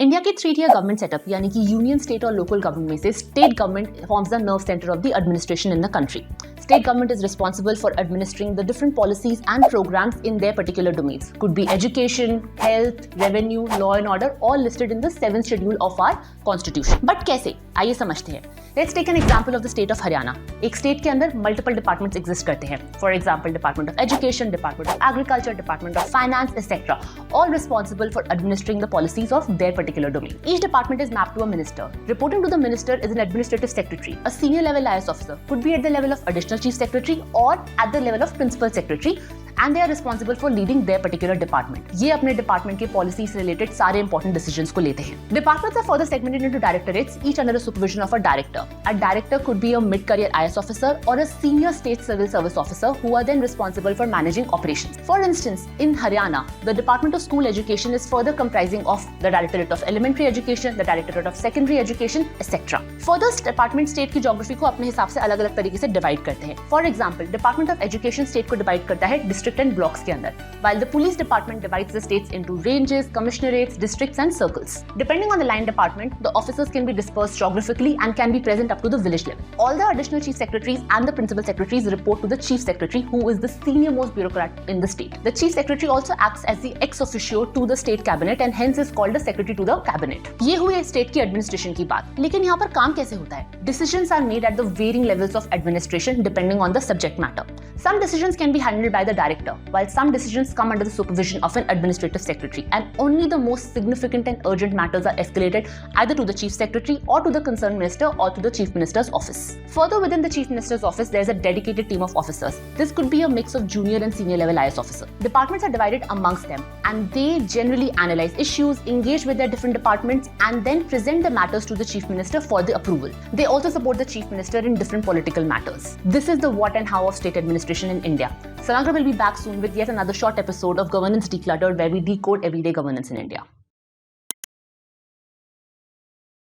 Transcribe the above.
India के 3 tier government setup यानी कि यूनियन, स्टेट और लोकल गवर्नमेंट में से state government forms the nerve centre of the administration in the country. State government is responsible for administering the different policies and programs in their particular domains. Could be education, health, revenue, law and order, all listed in the 7th schedule of our constitution. But कैसे? आइए समझते हैं. Let's take an example of the state of Haryana. एक state के अंदर multiple departments exist करते हैं. For example, Department of Education, Department of Agriculture, Department of Finance, etc. All responsible for administering the policies of their particular domain. Each department is mapped to a minister. Reporting to the minister is an administrative secretary. A senior level IS officer could be at the level of additional chief secretary or at the level of principal secretary, and they are responsible for leading their particular department. ये अपने department के policy से related सारे important decisions को लेते हैं. Departments are further segmented into directorates, each under the supervision of a director. A director could be a mid-career IS officer or a senior state civil service officer who are then responsible for managing operations. For instance, in Haryana, the Department of School Education is further comprising of the Directorate of Elementary Education, the Directorate of Secondary Education, etc. Further, department state की geography को अपने हिसाब से अलग-अलग तरीके से divide करते हैं. For example, Department of Education state को divide करता है district and blocks के अंदर, while the police department divides the states into ranges, commissionerates, districts and circles. Depending on the line department, the officers can be dispersed geographically and can be present up to the village level. All the additional chief secretaries and the principal secretaries report to the chief secretary, who is the senior most bureaucrat in the state. The chief secretary also acts as the ex officio to the state cabinet and hence is called the secretary to the cabinet. ये हुई state की administration की बात. लेकिन यहाँ पर काम कैसे होता है? Decisions are made at the varying levels of administration depending on the subject matter. Some decisions can be handled by the director, while some decisions come under the supervision of an administrative secretary, and only the most significant and urgent matters are escalated either to the chief secretary or to the concerned minister or to the chief minister's office. Further, within the chief minister's office, there is a dedicated team of officers. This could be a mix of junior and senior level IS officer. Departments are divided amongst them, and they generally analyze issues, engage with their different departments, and then present the matters to the chief minister for the approval. They also support the chief minister in different political matters. This is the what and how of state administration in India. Sanagra will be back soon with yet another short episode of Governance Decluttered, where we decode everyday governance in India.